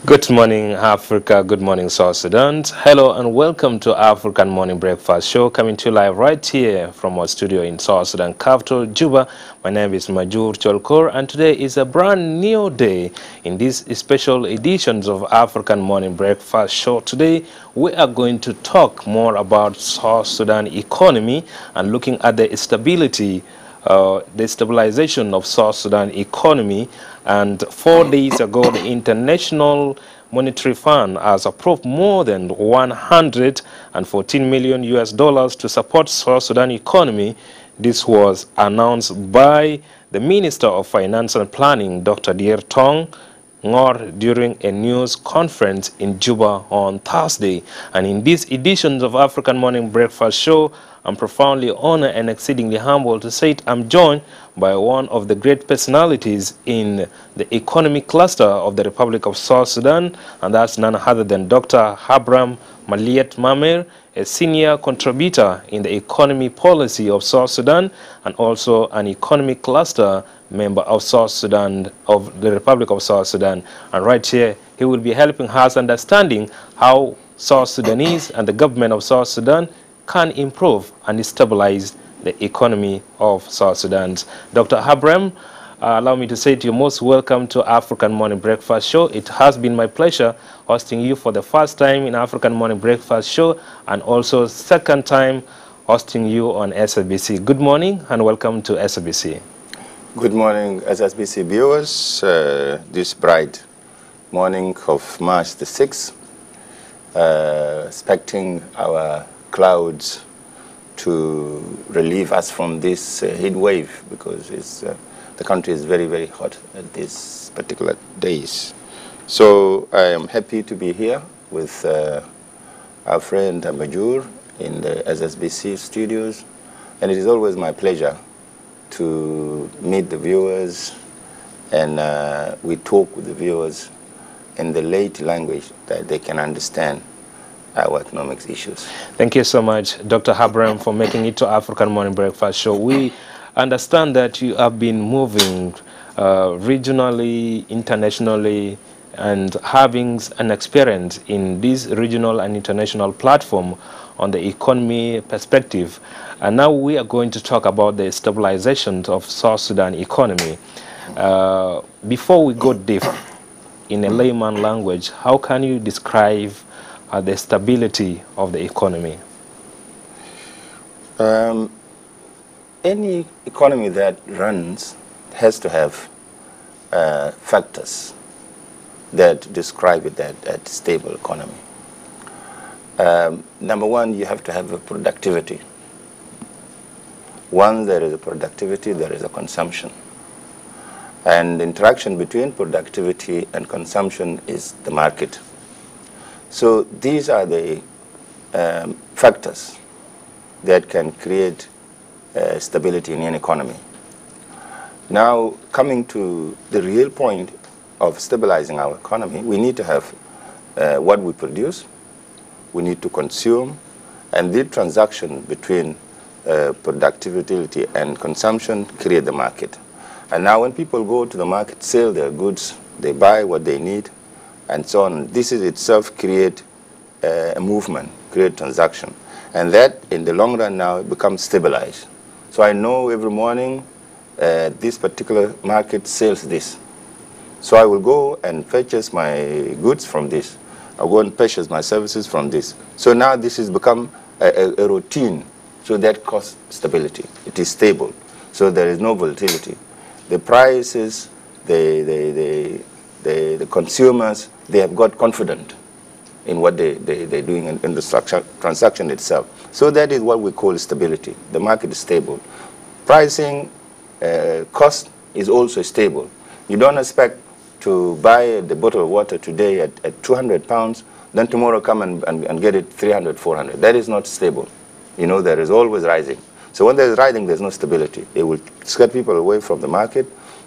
Good morning, Africa. Good morning, South Sudan. Hello and welcome to African Morning Breakfast Show, coming to you live right here from our studio in South Sudan capital, Juba. My name is Majur Cholkor, and today is a brand new day in these special editions of African Morning Breakfast Show. Today, we are going to talk more about South Sudan economy and looking at the stability the stabilization of South Sudan economy. And 4 days ago, the International Monetary Fund has approved more than 114 million US dollars to support South Sudan economy. This was announced by the Minister of Finance and Planning, Dr. Dier Tong Ngor, during a news conference in Juba on Thursday. And in these editions of African Morning Breakfast Show, I'm profoundly honored and exceedingly humbled to say I'm joined by one of the great personalities in the economic cluster of the Republic of South Sudan, and that's none other than Dr. Habram Maliet Mamer, a senior contributor in the economy policy of South Sudan and also an economic cluster member of South Sudan, of the Republic of South Sudan. And right here, he will be helping us understanding how South Sudanese and the government of South Sudan can improve and stabilize the economy of South Sudan. Dr. Habram, allow me to say to you, most welcome to African Morning Breakfast Show. It has been my pleasure hosting you for the first time in African Morning Breakfast Show, and also second time hosting you on SABC. Good morning and welcome to SABC. Good morning, SABC viewers. This bright morning of March the 6th, expecting our clouds to relieve us from this heat wave, because the country is very, very hot at these particular days. So I am happy to be here with our friend Majur in the SSBC studios, and it is always my pleasure to meet the viewers, and we talk with the viewers in the late language that they can understand our economics issues. Thank you so much, Dr. Habram, for making it to African Morning Breakfast Show. We understand that you have been moving regionally, internationally, and having an experience in this regional and international platform on the economy perspective. And now we are going to talk about the stabilization of South Sudan economy. Before we go deep in a layman language, how can you describe the stability of the economy? Any economy that runs has to have factors that describe it as stable economy. Number one, you have to have a productivity. Once there is a productivity, there is a consumption. And the interaction between productivity and consumption is the market. So these are the factors that can create stability in an economy. Now, coming to the real point of stabilizing our economy, we need to have what we produce, we need to consume, and the transaction between productivity and consumption create the market. And now when people go to the market, sell their goods, they buy what they need, and so on. This is itself create a movement, create transaction. And that, in the long run now, becomes stabilized. So I know every morning this particular market sells this. So I will go and purchase my goods from this. I'll go and purchase my services from this. So now this has become a routine. So that causes stability. It is stable. So there is no volatility. The prices, the consumers, they have got confident in what they're doing in the transaction itself. So that is what we call stability. The market is stable. Pricing cost is also stable. You don't expect to buy the bottle of water today at 200 pounds, then tomorrow come and get it 300, 400. That is not stable. You know, there is always rising. So when there is rising, there's no stability. It will scare people away from the market.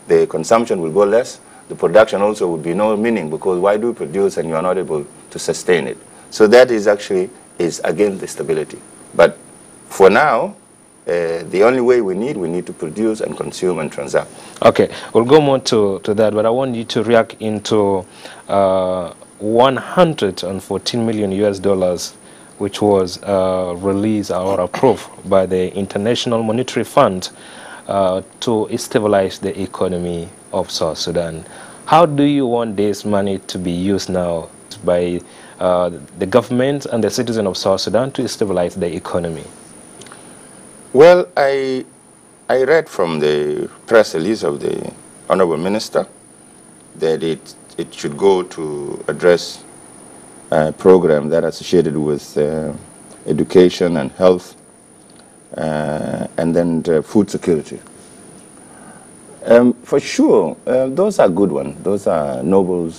The consumption will go less. The production also would be no meaning, because why do you produce and you are not able to sustain it? So that is actually against the stability. But for now, the only way we need to produce and consume and transact. Okay, we'll go more to that, but I want you to react into $114 million US dollars, which was released or approved by the International Monetary Fund to stabilize the economy of South Sudan. How do you want this money to be used now by the government and the citizens of South Sudan to stabilize the economy? Well, I read from the press release of the Honorable Minister that it should go to address a program that is associated with education and health, and then food security. For sure, those are good ones. Those are noble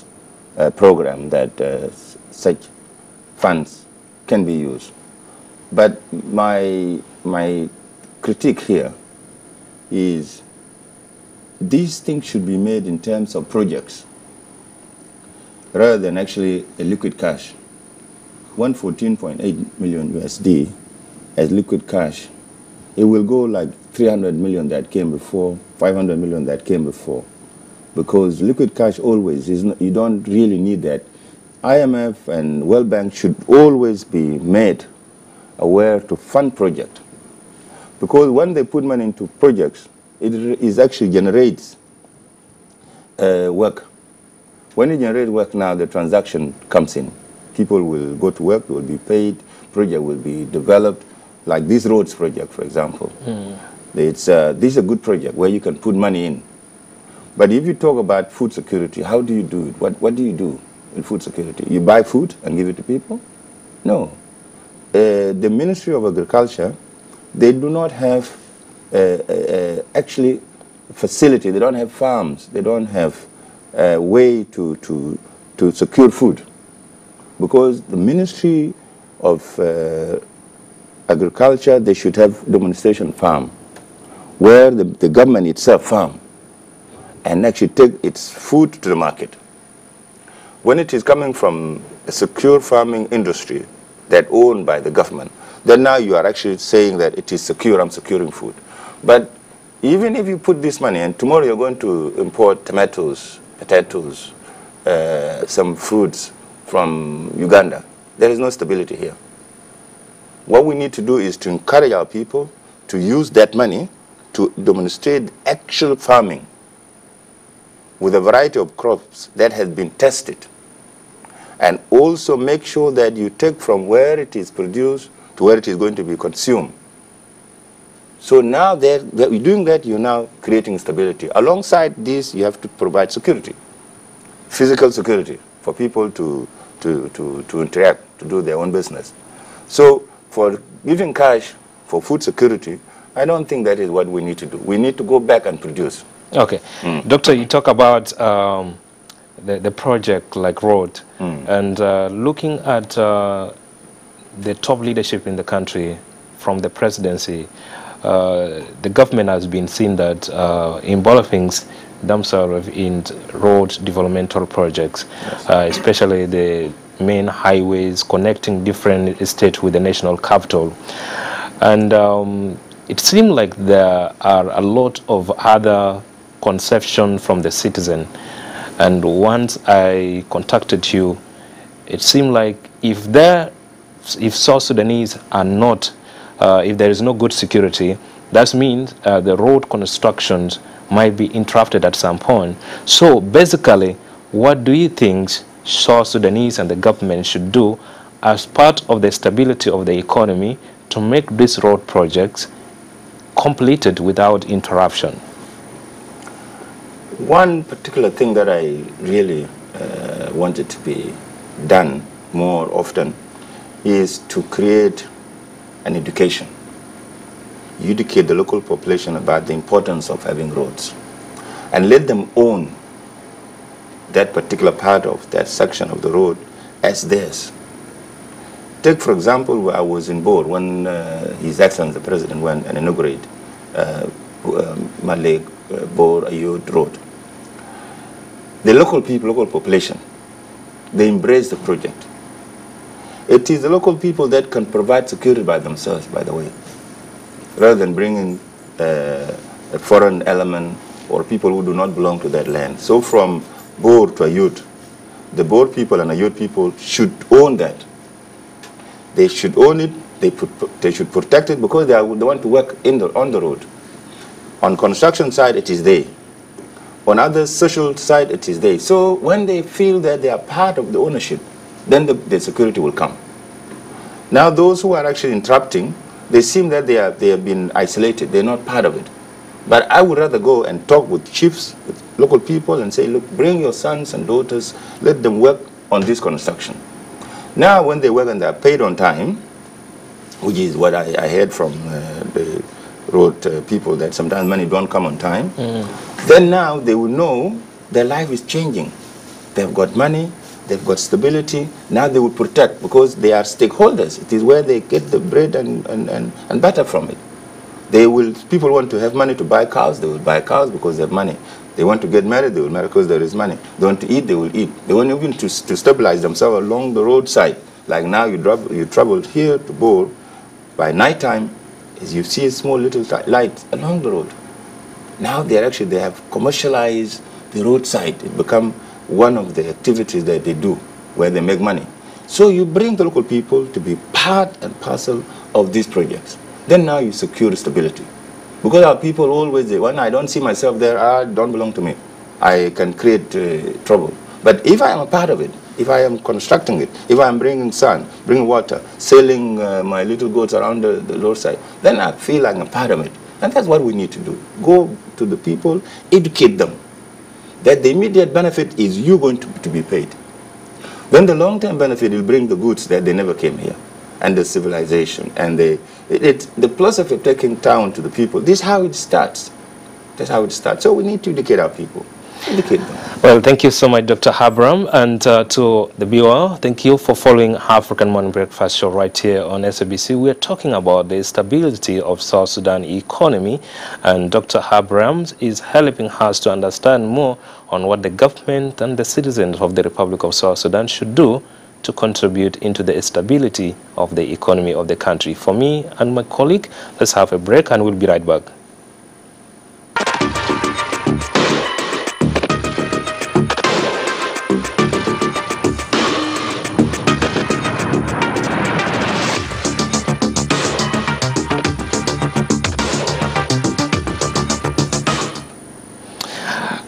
programs that such funds can be used. But my critique here is these things should be made in terms of projects rather than actually a liquid cash. 114.8 million USD as liquid cash, it will go like 300 million that came before, 500 million that came before, because liquid cash always is not, you don't really need that. IMF and World Bank should always be made aware to fund projects, because when they put money into projects, it is actually generates work. When it generates work now, the transaction comes in. People will go to work, they will be paid, project will be developed, like this roads project, for example. This is a good project where you can put money in. But if you talk about food security, how do you do it? What do you do in food security? You buy food and give it to people? No. The Ministry of Agriculture, they do not have actually facility, they don't have farms, they don't have a way to secure food. Because the Ministry of Agriculture, they should have demonstration farm where the government itself farm and actually take its food to the market. When it is coming from a secure farming industry that owned by the government, then now you are actually saying that it is secure, I'm securing food. But even if you put this money and tomorrow you're going to import tomatoes, potatoes, some fruits from Uganda, there is no stability here. What we need to do is to encourage our people to use that money to demonstrate actual farming with a variety of crops that has been tested, and also make sure that you take from where it is produced to where it is going to be consumed. So now that you're doing that, you're now creating stability. Alongside this, you have to provide security, physical security for people to interact, to do their own business. So for giving cash for food security, I don't think that is what we need to do. We need to go back and produce. Okay. Doctor, you talk about the project like road, and looking at the top leadership in the country from the presidency, the government has been seen that involving themselves in road developmental projects, yes. Especially the main highways connecting different states with the national capital. And it seemed like there are a lot of other conceptions from the citizen. And once I contacted you, it seemed like if South Sudanese are not, if there is no good security, that means the road constructions might be interrupted at some point. So basically, what do you think South Sudanese and the government should do as part of the stability of the economy to make these road projects completed without interruption? One particular thing that I really wanted to be done more often is to create an education. You educate the local population about the importance of having roads and let them own that particular part of that section of the road as theirs. Take, for example, where I was in Bor when His Excellency the President went and inaugurated Malek Bor Ayod Road. The local people, local population, they embrace the project. It is the local people that can provide security by themselves, by the way, rather than bringing a foreign element or people who do not belong to that land. So from Bor to Ayod, the Boer people and the Ayod people should own that. They should own it. They should protect it because they want to work on the road. On construction side, it is there. On other social side, it is there. So when they feel that they are part of the ownership, then the security will come. Now those who are actually interrupting, they seem that they have been isolated. They're not part of it. But I would rather go and talk with chiefs, with local people, and say, look, bring your sons and daughters, let them work on this construction. Now when they work and they are paid on time, which is what I heard from the road people, that sometimes money don't come on time, then now they will know their life is changing. They've got money, they've got stability, now they will protect because they are stakeholders. It is where they get the bread and butter from it. People want to have money to buy cows, they will buy cows because they have money. They want to get married, they will marry because there is money. They want to eat, they will eat. They want even to stabilize themselves along the roadside. Like now you travel here to Bor, by night time, as you see a small little light along the road. Now they have commercialized the roadside. It become one of the activities that they do where they make money. So you bring the local people to be part and parcel of these projects. Then now you secure stability. Because our people always say, when I don't see myself there, don't belong to me. I can create trouble. But if I am a part of it, if I am constructing it, if I am bringing sun, bringing water, selling my little goats around the roadside, then I feel like I'm part of it. And that's what we need to do. Go to the people, educate them that the immediate benefit is you going to be paid. Then the long-term benefit will bring the goods that they never came here, and the civilization, and the philosophy of taking town to the people. This is how it starts. That's how it starts. So we need to educate our people. Educate them. Well, thank you so much, Dr. Abraham, and to the viewer, thank you for following African Morning Breakfast Show right here on SABC. We are talking about the stability of South Sudan economy, and Dr. Abraham is helping us to understand more on what the government and the citizens of the Republic of South Sudan should do to contribute into the stability of the economy of the country. For me and my colleague, let's have a break and we'll be right back.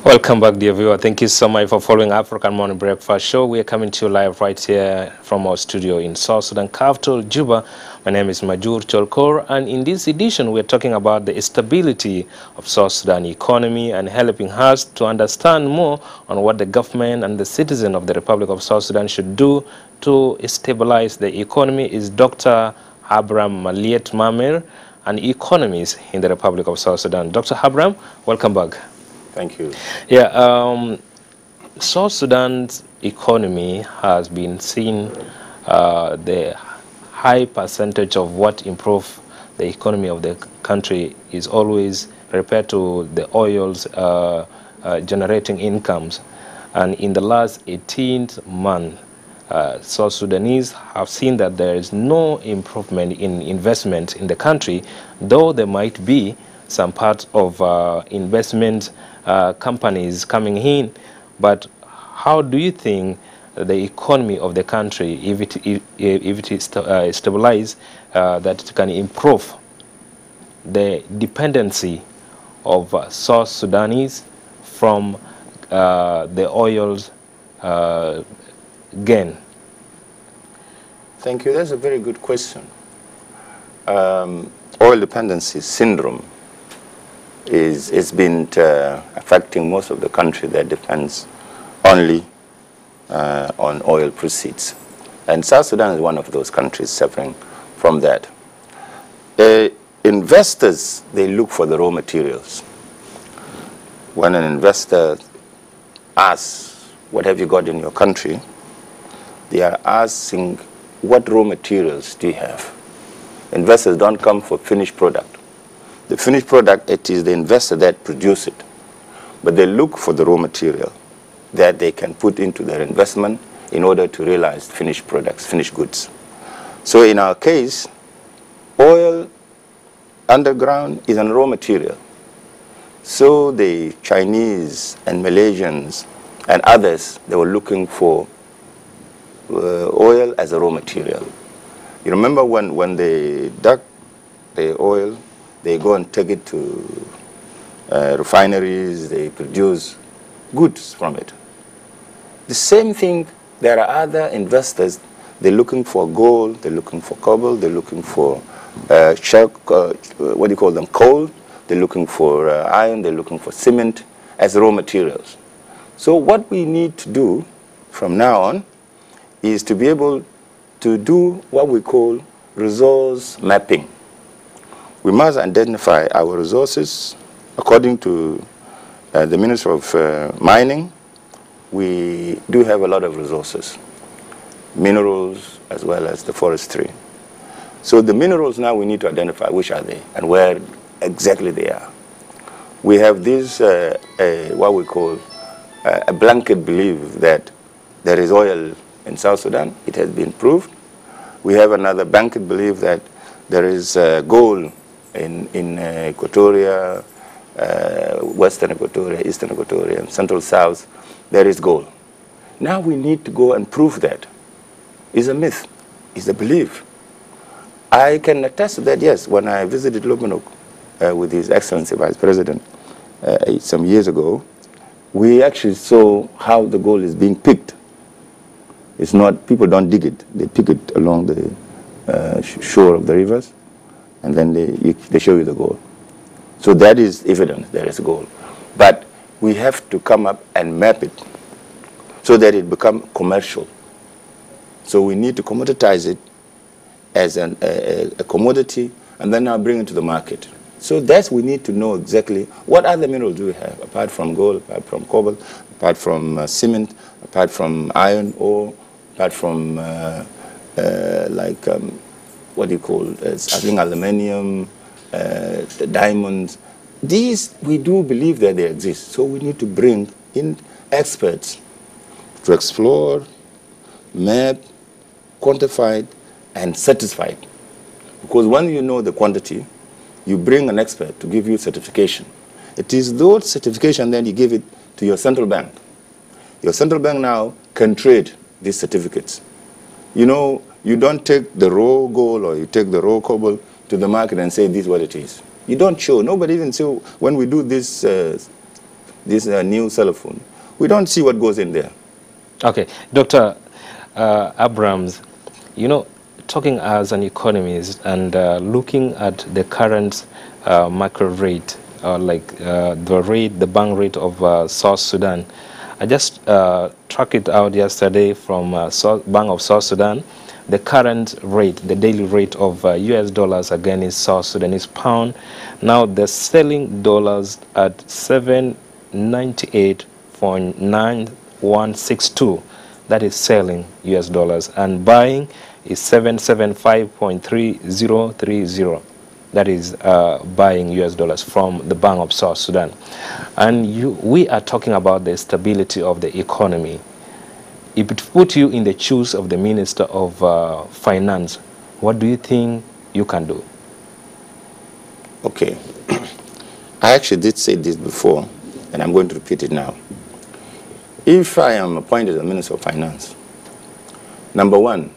Welcome back, dear viewer. Thank you so much for following African Morning Breakfast Show. We are coming to you live right here from our studio in South Sudan capital, Juba. My name is Majur Cholkor, and in this edition, we are talking about the stability of South Sudan economy and helping us to understand more on what the government and the citizen of the Republic of South Sudan should do to stabilize the economy is Dr. Abraham Maliet Mamer, an economist in the Republic of South Sudan. Dr. Abraham, welcome back. Thank you. Yeah, South Sudan's economy has been seeing the high percentage of what improve the economy of the country is always referred to the oils generating incomes. And in the last 18 months, South Sudanese have seen that there is no improvement in investment in the country, though there might be some part of investment companies coming in. But how do you think the economy of the country, if it is stabilized, that it can improve the dependency of South Sudanese from the oils gain? Thank you. That's a very good question. Oil dependency syndrome it's been affecting most of the country that depends only on oil proceeds. And South Sudan is one of those countries suffering from that. Investors, they look for the raw materials. When an investor asks, what have you got in your country? They are asking, what raw materials do you have? Investors don't come for finished product. The finished product, it is the investor that produces it. But they look for the raw material that they can put into their investment in order to realize finished products, finished goods. So in our case, oil underground is a raw material. So the Chinese and Malaysians and others, they were looking for oil as a raw material. You remember when they dug the oil, they go and take it to refineries, they produce goods from it. The same thing, there are other investors, they're looking for gold, they're looking for cobalt, they're looking for what do you call them, coal, they're looking for iron, they're looking for cement as raw materials. So what we need to do from now on is to be able to do what we call resource mapping. We must identify our resources according to the Minister of Mining. We do have a lot of resources, minerals as well as the forestry. So the minerals now we need to identify which are they and where exactly they are. We have this, what we call a blanket belief that there is oil in South Sudan. It has been proved. We have another blanket belief that there is gold in Equatoria, Western Equatoria, Eastern Equatoria, Central South. There is gold. Now we need to go and prove that. It's a myth. It's a belief. I can attest to that, yes. When I visited Lubmanok with His Excellency Vice President some years ago, we actually saw how the gold is being picked. It's not, people don't dig it. They pick it along the shore of the rivers, and then they show you the gold. So that is evidence there is gold. But we have to come up and map it so that it becomes commercial. So we need to commoditize it as a commodity, and then now bring it to the market. So that's, we need to know exactly what other minerals do we have, apart from gold, apart from cobalt, apart from cement, apart from iron ore, apart from what do you call, I think aluminum, diamonds. These, we do believe that they exist. So we need to bring in experts to explore, map, quantify, and certify. Because when you know the quantity, you bring an expert to give you certification. It is those certification then you give it to your central bank. Your central bank now can trade these certificates. You know, you don't take the raw gold or you take the raw cobalt to the market and say this is what it is. You don't show. Nobody even see when we do this new cell phone. We don't see what goes in there. Okay, Dr. Abrams, you know, talking as an economist and looking at the current macro rate, the bank rate of South Sudan, I just tracked it out yesterday from Bank of South Sudan. The current rate, the daily rate of US dollars against South Sudanese pound, now they're selling dollars at 798.9162. That is selling US dollars, and buying is 775.3030. That is buying US dollars from the Bank of South Sudan. And we are talking about the stability of the economy. If it put you in the shoes of the Minister of Finance, what do you think you can do? Okay. I actually did say this before, and I'm going to repeat it now. If I am appointed as Minister of Finance, number one,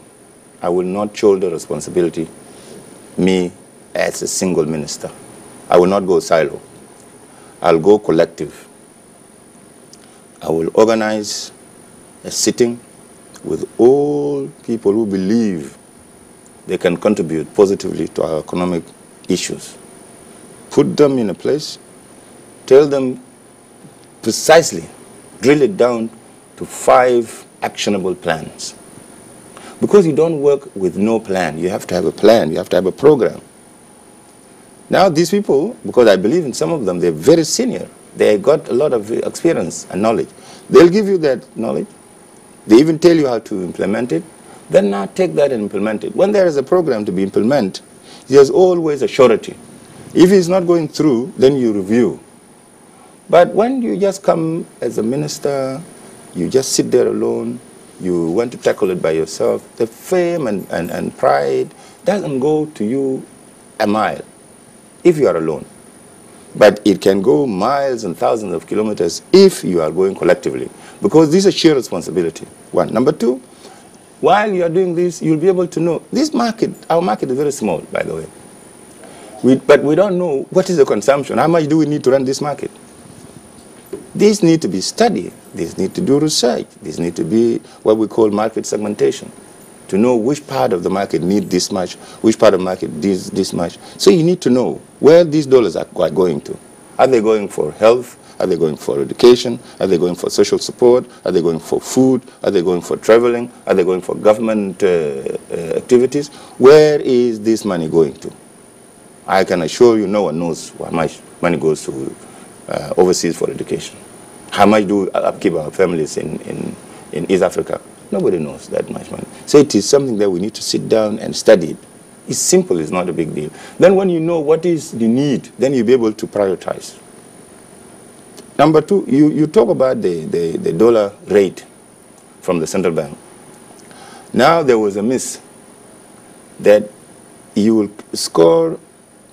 I will not shoulder responsibility, me as a single minister. I will not go silo. I'll go collective. I will organize a sitting with all people who believe they can contribute positively to our economic issues. Put them in a place, tell them precisely, drill it down to 5 actionable plans. Because you don't work with no plan. You have to have a plan. You have to have a program. Now these people, because I believe in some of them, they're very senior. They got a lot of experience and knowledge. They'll give you that knowledge. They even tell you how to implement it. Then now take that and implement it. When there is a program to be implemented, there's always a surety. If it's not going through, then you review. But when you just come as a minister, you just sit there alone, you want to tackle it by yourself, the fame and pride doesn't go to you a mile if you are alone. But it can go miles and thousands of kilometers if you are going collectively, because this is a shared responsibility, one. Number two, while you are doing this, you'll be able to know, this market, our market is very small, by the way. But we don't know what is the consumption, how much do we need to run this market? These need to be studied, these need to do research, these need to be what we call market segmentation, to know which part of the market need this much, which part of the market needs this much. So you need to know where these dollars are going to. Are they going for health? Are they going for education? Are they going for social support? Are they going for food? Are they going for traveling? Are they going for government activities? Where is this money going to? I can assure you no one knows how much money goes to overseas for education. How much do we upkeep our families in East Africa? Nobody knows that much money. So it is something that we need to sit down and study it. It's simple, it's not a big deal. Then when you know what is the need, then you'll be able to prioritize. Number two, you talk about the dollar rate from the central bank. Now there was a myth that you will score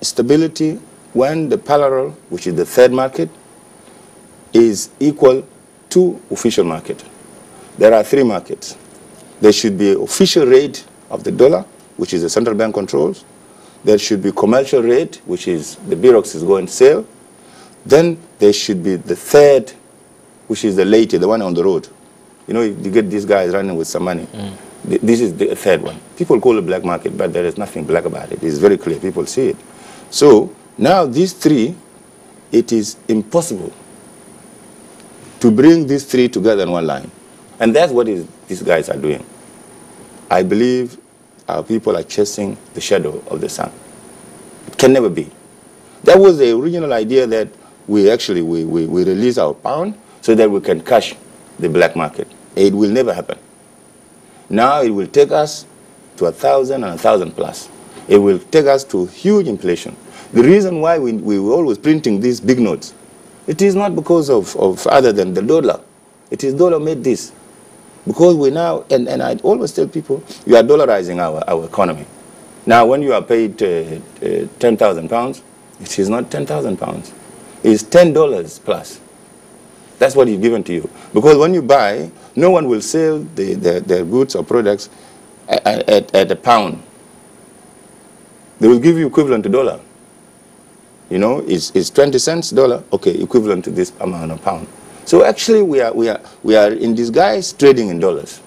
stability when the parallel, which is the third market, is equal to official market. There are three markets. There should be official rate of the dollar, which is the central bank controls. There should be commercial rate, which is the bureaus is going to sell. Then there should be the third, which is the later, the one on the road. You know, you get these guys running with some money. This is the third one. People call it black market, but there is nothing black about it. It's very clear. People see it. So now these three, it is impossible to bring these three together in one line. And that's what these guys are doing. I believe our people are chasing the shadow of the sun. It can never be. That was the original idea, that we actually we release our pound so that we can cash the black market. It will never happen. Now it will take us to 1,000 and 1,000 plus. It will take us to huge inflation. The reason why we were always printing these big notes, it is not because of other than the dollar. It is dollar made this. Because we now, and I always tell people, you are dollarizing our economy. Now when you are paid 10,000 pounds, it is not 10,000 pounds. It's $10 plus. That's what is given to you. Because when you buy, no one will sell their goods or products at a pound. They will give you equivalent to dollar. You know, it's 20 cents dollar, okay, equivalent to this amount of pound. So actually we are in disguise trading in dollars.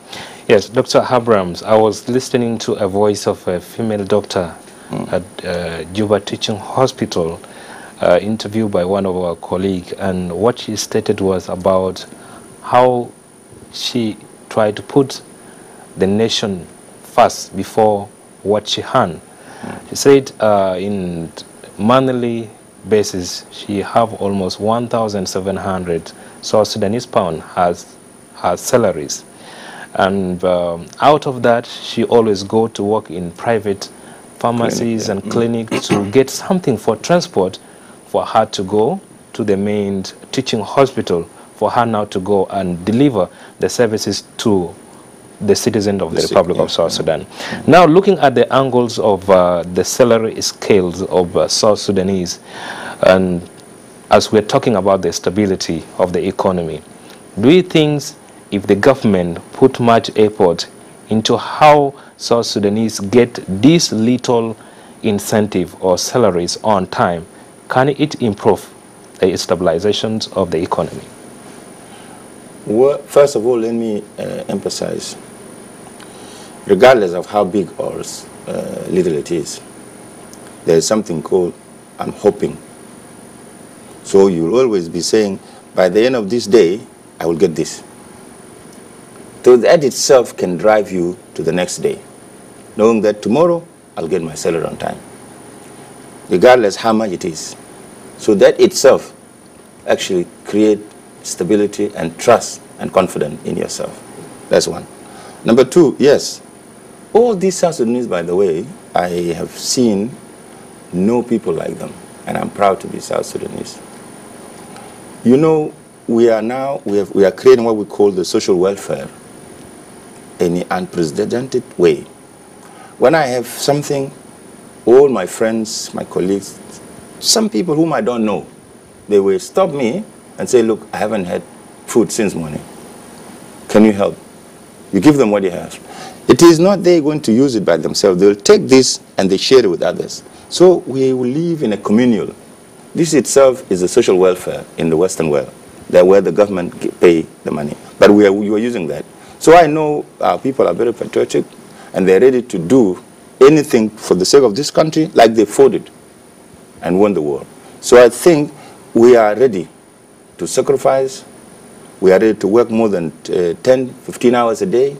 Yes, Dr. Abrams, I was listening to a voice of a female doctor at Juba Teaching Hospital, interviewed by one of our colleagues, and what she stated was about how she tried to put the nation first before what she earned. She said in monthly basis she have almost 1,700 South Sudanese pound has salaries, and out of that she always go to work in private pharmacies and clinics to get something for transport for her to go to the main teaching hospital, for her now to go and deliver the services to the citizens of the Republic of South Sudan. Now looking at the angles of the salary scales of South Sudanese, and as we're talking about the stability of the economy, do you think if the government put much effort into how South Sudanese get this little incentive or salaries on time, can it improve the stabilization of the economy? Well, first of all, let me emphasize, regardless of how big or little it is, there is something called I'm hoping. So you'll always be saying, by the end of this day, I will get this. So that itself can drive you to the next day, knowing that tomorrow I'll get my salary on time, regardless how much it is. So that itself actually creates stability and trust and confidence in yourself. That's one. Number two, yes, all these South Sudanese, by the way, I have seen no people like them, and I'm proud to be South Sudanese. You know, we are creating what we call the social welfare in an unprecedented way. When I have something, all my friends, my colleagues, some people whom I don't know, they will stop me and say, look, I haven't had food since morning. Can you help? You give them what you have. It is not they going to use it by themselves. They'll take this and they share it with others. So we will live in a communal. This itself is a social welfare in the Western world, that where the government pay the money. But we are using that. So I know our people are very patriotic and they're ready to do anything for the sake of this country, like they fought it and won the war. So I think we are ready to sacrifice. We are ready to work more than 10, 15 hours a day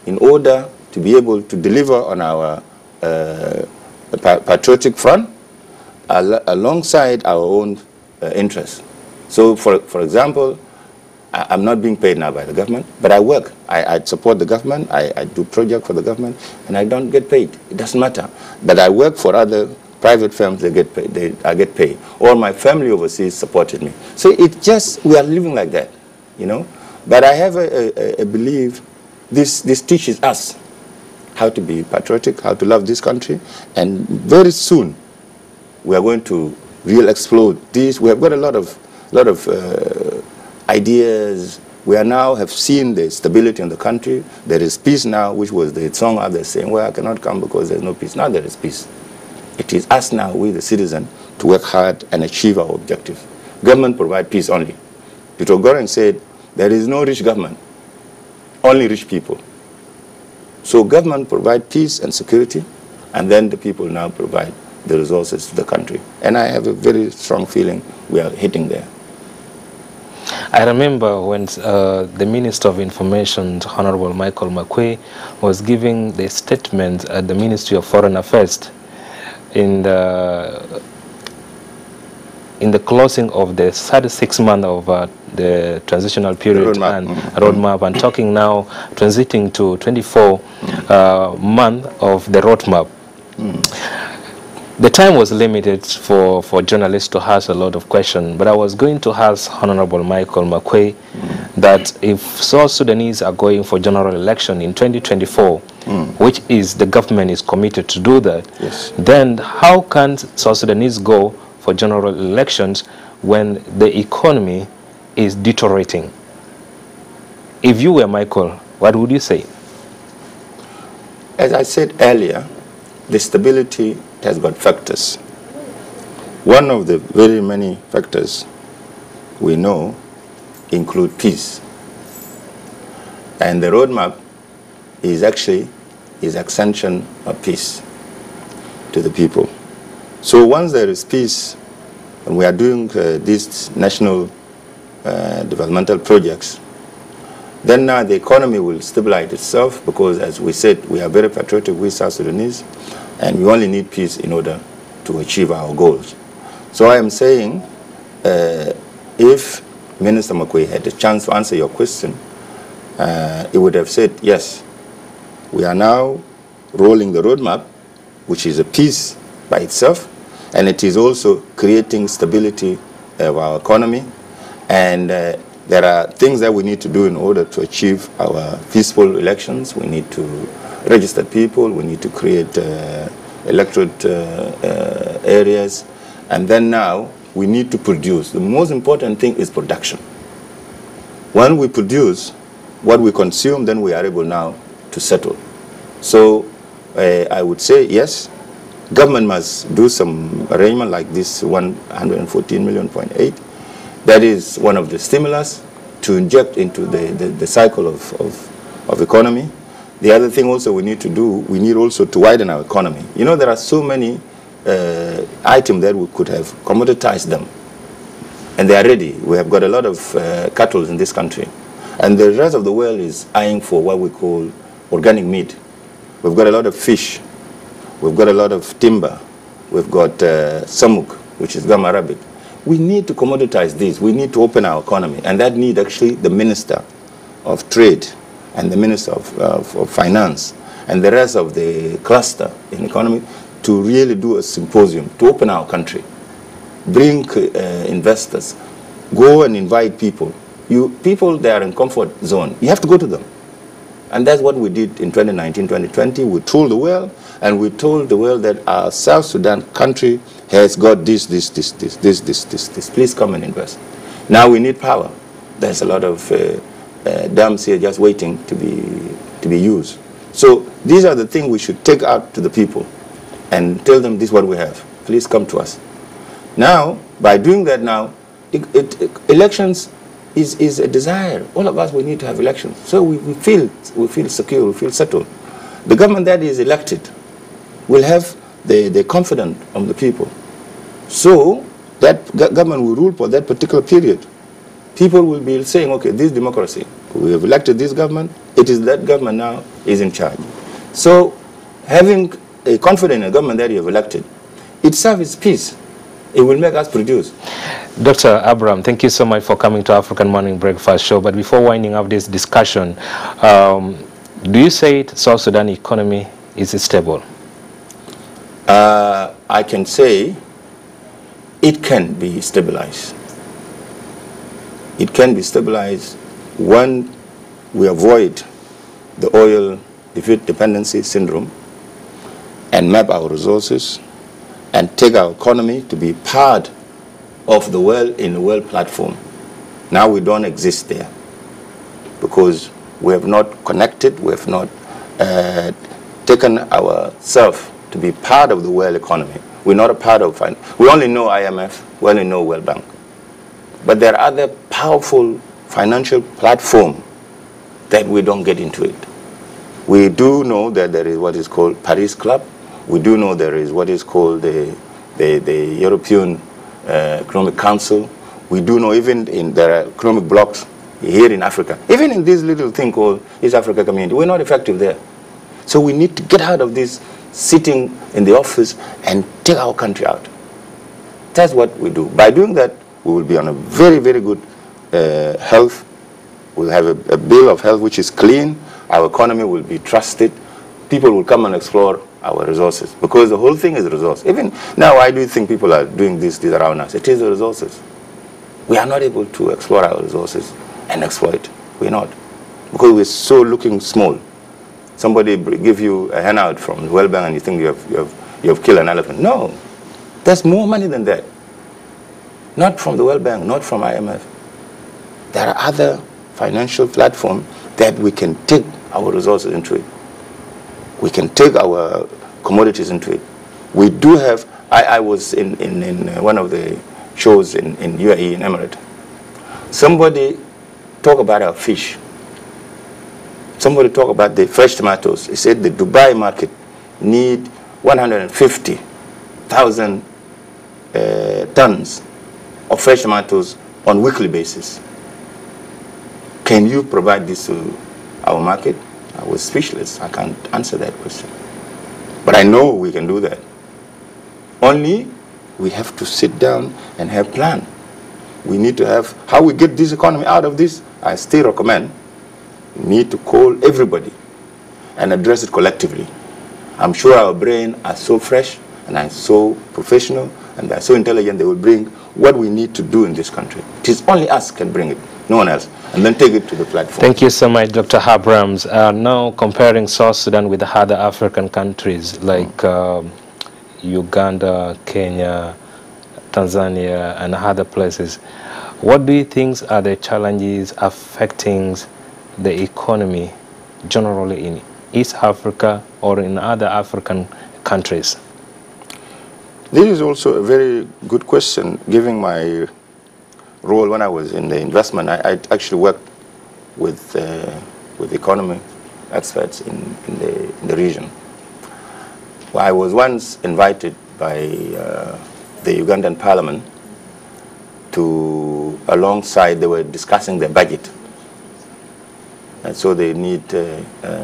in order to be able to deliver on our patriotic front alongside our own interests. So, for example, I'm not being paid now by the government, but I work. I support the government. I do projects for the government, and I don't get paid. It doesn't matter. But I work for other private firms. They get paid. I get paid. Or my family overseas supported me. So it just, we are living like that, you know. But I have a belief. This teaches us how to be patriotic, how to love this country, and very soon we are going to really explode this. We have got a lot of ideas. We are now have seen the stability in the country. There is peace now, which was the song others saying, well, I cannot come because there's no peace. Now there is peace. It is us now, we the citizen, to work hard and achieve our objective. Government provide peace only. Peter Goren said, there is no rich government, only rich people. So government provide peace and security, and then the people now provide the resources to the country. And I have a very strong feeling we are hitting there. I remember when the Minister of Information, Honorable Michael Makwei, was giving the statement at the Ministry of Foreign Affairs in the closing of the 36th month of the transitional period and roadmap, and talking now, transiting to 24 month of the roadmap. The time was limited for journalists to ask a lot of questions, but I was going to ask Honorable Michael Makwei that if South Sudanese are going for general election in 2024, which is the government is committed to do that, yes, then how can South Sudanese go for general elections when the economy is deteriorating? If you were Michael, what would you say? As I said earlier, the stability has got factors. One of the very many factors we know include peace. And the roadmap is actually extension of peace to the people. So once there is peace, and we are doing these national developmental projects, then now the economy will stabilize itself, because as we said, we are very patriotic, we South Sudanese, and we only need peace in order to achieve our goals. So I am saying, if Minister Makwei had a chance to answer your question, he would have said, yes, we are now rolling the roadmap, which is a peace by itself, and it is also creating stability of our economy, and there are things that we need to do in order to achieve our peaceful elections. We need to register people, we need to create electorate areas, and then now we need to produce. The most important thing is production. When we produce what we consume, then we are able now to settle. So I would say, yes, government must do some arrangement like this 114.8 million. That is one of the stimulus to inject into the cycle of economy. The other thing also we need to do, we need also to widen our economy. You know, there are so many items that we could have commoditized them, and they are ready. We have got a lot of cattle in this country, and the rest of the world is eyeing for what we call organic meat. We've got a lot of fish, we've got a lot of timber, we've got samuk, which is gum arabic. We need to commoditize this. We need to open our economy, and that need actually the Minister of Trade and the Minister of Finance and the rest of the cluster in economy to really do a symposium to open our country, bring investors, go and invite people. People that are in comfort zone, you have to go to them. And that's what we did in 2019, 2020. We told the world, and we told the world that our South Sudan country has got this. Please come and invest. Now we need power. There's a lot of dams here just waiting to be used. So these are the things we should take out to the people and tell them this is what we have. Please come to us. Now, by doing that now, elections is a desire. All of us, we need to have elections. So we feel secure, we feel settled. The government that is elected will have the confidence of the people. So that government will rule for that particular period. People will be saying, okay, this democracy, we have elected this government, it is that government now is in charge. So having a confidence in a government that you have elected, it serves peace. It will make us produce. Dr. Abraham, thank you so much for coming to African Morning Breakfast Show. But before winding up this discussion, do you say South Sudan economy is stable? I can say it can be stabilized. It can be stabilized when we avoid the oil dependency syndrome and map our resources and take our economy to be part of the world in the world platform. Now we don't exist there because we have not connected, we have not taken ourselves to be part of the world economy. We're not a part of it. We only know IMF, we only know World Bank. But there are other powerful financial platforms that we don't get into it. We do know that there is what is called Paris Club. We do know there is what is called the European Economic Council. We do know even there are economic blocks here in Africa. Even in this little thing called East Africa Community, we're not effective there. So we need to get out of this sitting in the office and take our country out. That's what we do. By doing that, we will be on a very, very good health. We'll have a bill of health which is clean. Our economy will be trusted. People will come and explore our resources because the whole thing is resource. Even now, why do you think people are doing this around us? It is the resources. We are not able to explore our resources and exploit. We're not because we're so looking small. Somebody give you a handout from the World Bank and you think you have killed an elephant. No, there's more money than that. Not from the World Bank, not from IMF. There are other financial platforms that we can take our resources into it. We can take our commodities into it. We do have, I was in one of the shows in UAE, in Emirates. Somebody talk about our fish. Somebody talk about the fresh tomatoes. He said the Dubai market need 150,000 tons of fresh tomatoes on weekly basis. Can you provide this to our market? I was speechless. I can't answer that question. But I know we can do that. Only we have to sit down and have a plan. We need to have, how we get this economy out of this, I still recommend, we need to call everybody and address it collectively. I'm sure our brains are so fresh and are so professional and they're so intelligent, they will bring what we need to do in this country. It is only us can bring it, no one else, and then take it to the platform. Thank you so much, Dr. Abrahams. Now comparing South Sudan with other African countries like Uganda, Kenya, Tanzania, and other places, what do you think are the challenges affecting the economy generally in East Africa or in other African countries? This is also a very good question, given my role when I was in the investment. I actually worked with economy experts in the region. Well, I was once invited by the Ugandan parliament to, alongside, they were discussing their budget. And so they need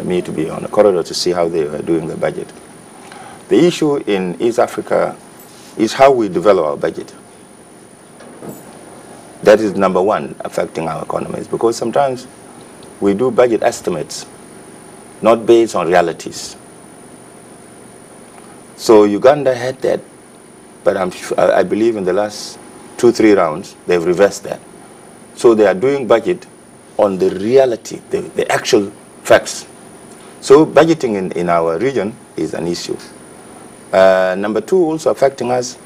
me to be on the corridor to see how they are doing the budget. The issue in East Africa is how we develop our budget. That is number one affecting our economies, because sometimes we do budget estimates not based on realities. So Uganda had that, but I believe in the last 2-3 rounds, they've reversed that. So they are doing budget on the reality, the actual facts, So budgeting in our region is an issue. Number two, also affecting us,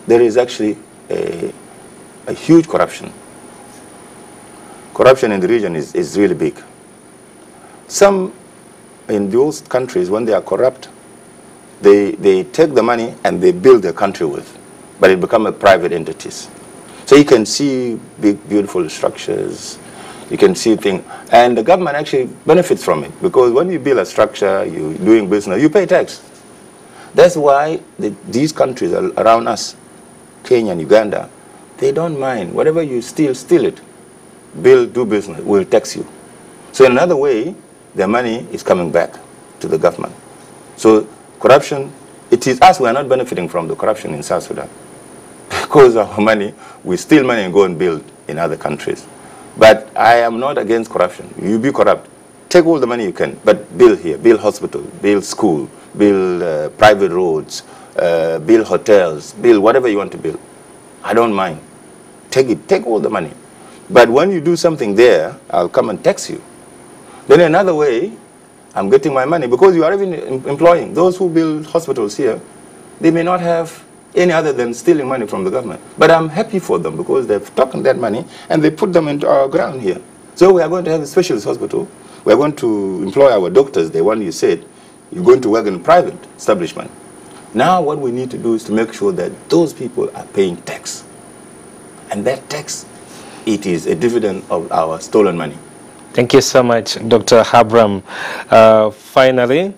there is actually a huge corruption. Corruption in the region is really big. Some in those countries, when they are corrupt, they take the money and they build their country with, but it becomes a private entities. So you can see big, beautiful structures. You can see things, and the government actually benefits from it, because when you build a structure, you're doing business, you pay tax. That's why these countries around us, Kenya and Uganda, they don't mind. Whatever you steal, steal it. Build, do business, we'll tax you. So in another way, their money is coming back to the government. So corruption, it is us, we are not benefiting from the corruption in South Sudan. Because of our money, we steal money and go and build in other countries. But I am not against corruption. You be corrupt. Take all the money you can, but build here, build hospital, build school, build private roads, build hotels, build whatever you want to build. I don't mind. Take it, take all the money. But when you do something there, I'll come and tax you. Then another way, I'm getting my money, because you are even employing. Those who build hospitals here, they may not have any other than stealing money from the government. But I'm happy for them, because they've taken that money and they put them into our ground here. So we are going to have a specialist hospital. We are going to employ our doctors, the one you said, you're going to work in a private establishment. Now what we need to do is to make sure that those people are paying tax. And that tax, it is a dividend of our stolen money. Thank you so much, Dr. Habram. Finally,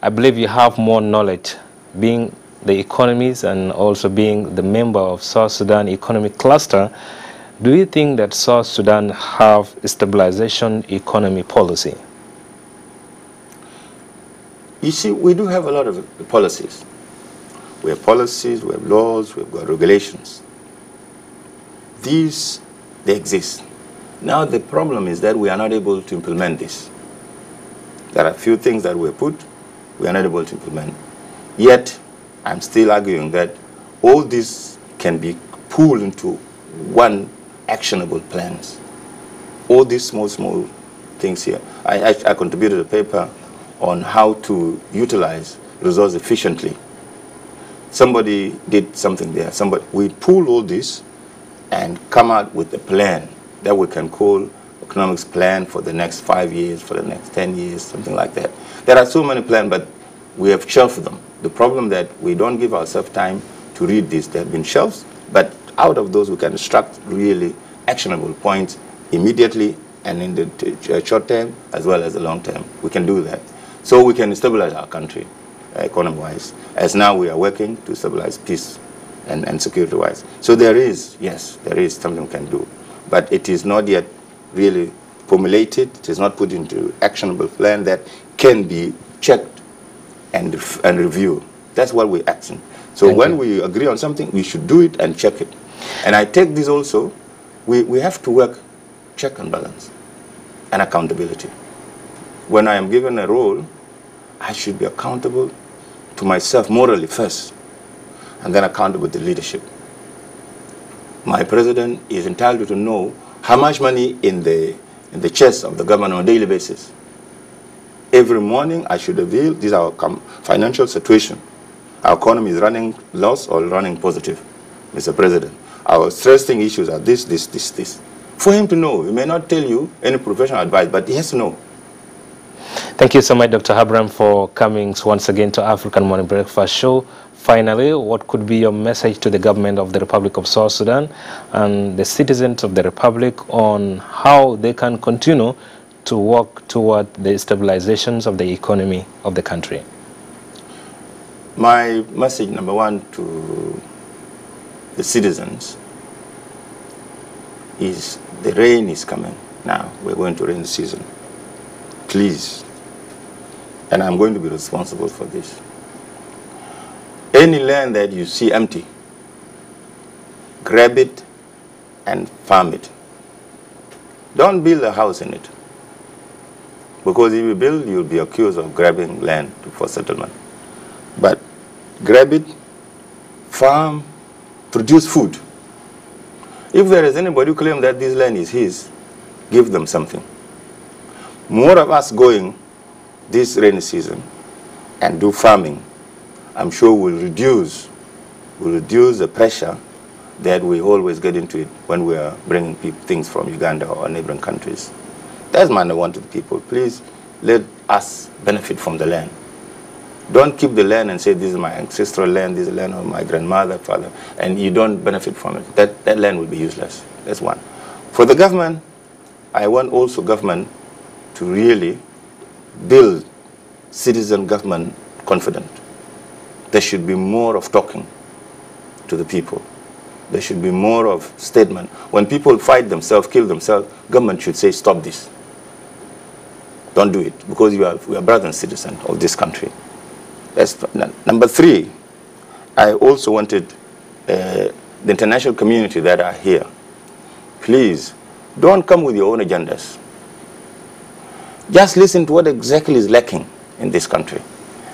I believe you have more knowledge, being the economist and also being the member of South Sudan Economic Cluster. Do you think that South Sudan have a stabilization economy policy? You see, we do have a lot of policies. We have policies, we have laws, we've got regulations. These, they exist. Now the problem is that we are not able to implement this. There are a few things that we put, we are not able to implement. Yet, I'm still arguing that all this can be pooled into one actionable plans. All these small things here. I contributed a paper on how to utilize resources efficiently. Somebody did something there. We pool all this and come out with a plan that we can call economics plan for the next 5 years, for the next 10 years, something like that. There are so many plans, but we have shelved them. The problem that we don't give ourselves time to read this. They have been shelved, but out of those we can extract really actionable points immediately and in the short term as well as the long term. We can do that. So we can stabilize our country economy-wise, as now we are working to stabilize peace and security-wise. So there is, yes, there is something we can do. But it is not yet really formulated. It is not put into actionable plan that can be checked and reviewed. That's what we're asking. So when we agree on something, we should do it and check it. And I take this also, we have to work check and balance and accountability. When I am given a role, I should be accountable to myself morally first, and then accountable to leadership. My president is entitled to know how much money in the chest of the government on a daily basis. Every morning I should reveal this is our financial situation. Our economy is running loss or running positive, Mr. President. Our stressing issues are this. For him to know, he may not tell you any professional advice, but he has to know. Thank you so much, Dr. Habram, for coming once again to African Morning Breakfast Show. Finally, what could be your message to the government of the Republic of South Sudan and the citizens of the Republic on how they can continue to work toward the stabilizations of the economy of the country? My message, number one, to the citizens is the rain is coming now. We're going to rain season. Please, and I'm going to be responsible for this. Any land that you see empty, grab it and farm it. Don't build a house in it. Because if you build, you'll be accused of grabbing land for settlement. But grab it, farm, produce food. If there is anybody who claims that this land is his, give them something. More of us going this rainy season and do farming, I'm sure will reduce the pressure that we always get into it when we are bringing things from Uganda or neighboring countries. That's my I want to the people. Please let us benefit from the land. Don't keep the land and say, this is my ancestral land, this is the land of my grandmother, father, and you don't benefit from it. That land will be useless. That's one. For the government, I want also government to really build citizen government confidence. There should be more of talking to the people. There should be more of statement. When people fight themselves, kill themselves, government should say, stop this. Don't do it, because we are brothers and citizens of this country. That's number 3. I also wanted the international community that are here, please, don't come with your own agendas. Just listen to what exactly is lacking in this country.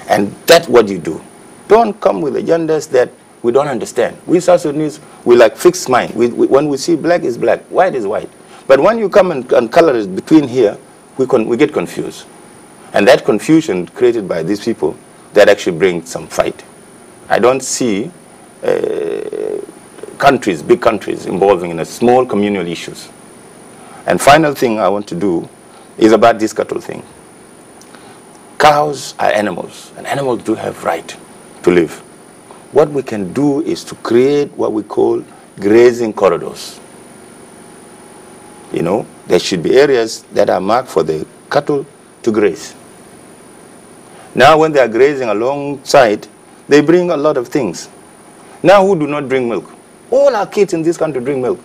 And that's what you do. Don't come with agendas that we don't understand. We South Sudanese, we like fixed mind. When we see black is black, white is white. But when you come and color is between here, we get confused. And that confusion created by these people, that actually brings some fight. I don't see countries, big countries, involving in a small communal issues. And final thing I want to do is about this cattle thing. Cows are animals, and animals do have right to live. What we can do is to create what we call grazing corridors. You know, there should be areas that are marked for the cattle to graze. Now when they are grazing alongside, they bring a lot of things. Now who do not drink milk? All our kids in this country drink milk.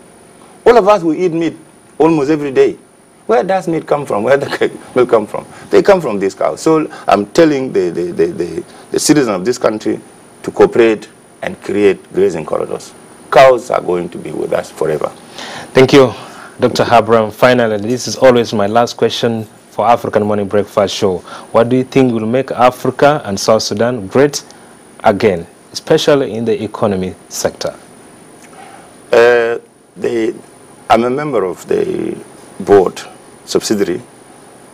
All of us will eat meat almost every day. Where does meat come from? Where does milk come from? They come from these cows. So I'm telling the citizens of this country to cooperate and create grazing corridors. Cows are going to be with us forever. Thank you, Dr. Habram. Finally, this is always my last question for African Morning Breakfast Show. What do you think will make Africa and South Sudan great again, especially in the economy sector? I'm a member of the board, subsidiary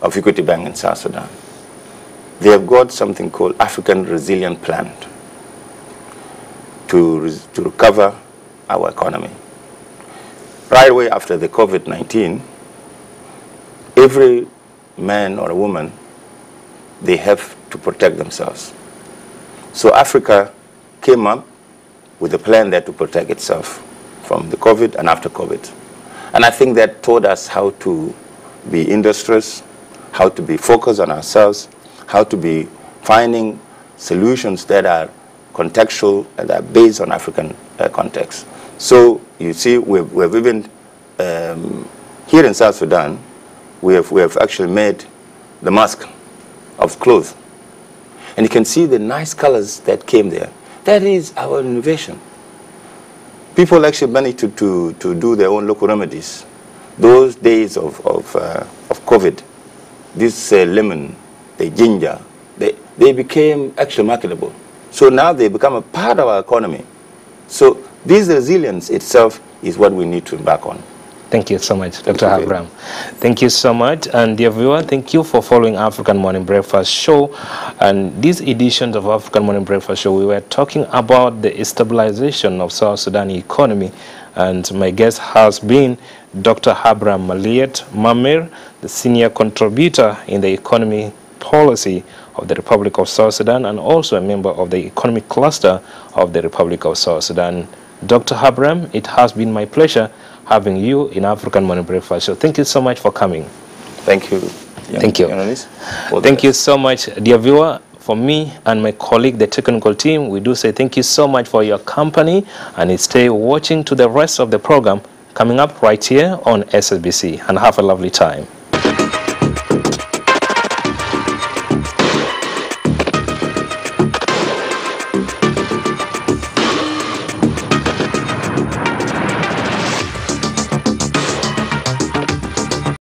of Equity Bank in South Sudan. They have got something called African Resilient Plan to recover our economy. Right away after the COVID-19, every man or a woman, they have to protect themselves. So Africa came up with a plan there to protect itself from the COVID and after COVID. And I think that taught us how to be industrious, how to be focused on ourselves, how to be finding solutions that are contextual and are based on African context. So you see, we've even, here in South Sudan, we have actually made the mask of clothes. And you can see the nice colors that came there. That is our innovation. People actually managed to do their own local remedies. Those days of COVID, this lemon, the ginger, they became actually marketable. So now they become a part of our economy. So this resilience itself is what we need to embark on. Thank you so much, Dr. Habram. Thank you so much. And dear viewer, thank you for following African Morning Breakfast Show. And this edition of African Morning Breakfast Show, we were talking about the stabilization of South Sudan economy. And my guest has been Dr. Habram Maliet Mamir, the senior contributor in the economy policy of the Republic of South Sudan and also a member of the economic cluster of the Republic of South Sudan. Dr. Habram, it has been my pleasure having you in African Morning Breakfast Show. Thank you so much for coming. Thank you. Thank you. Thank you so much, dear viewer. For me and my colleague, the technical team, we do say thank you so much for your company, and stay watching to the rest of the program coming up right here on SSBC, and have a lovely time.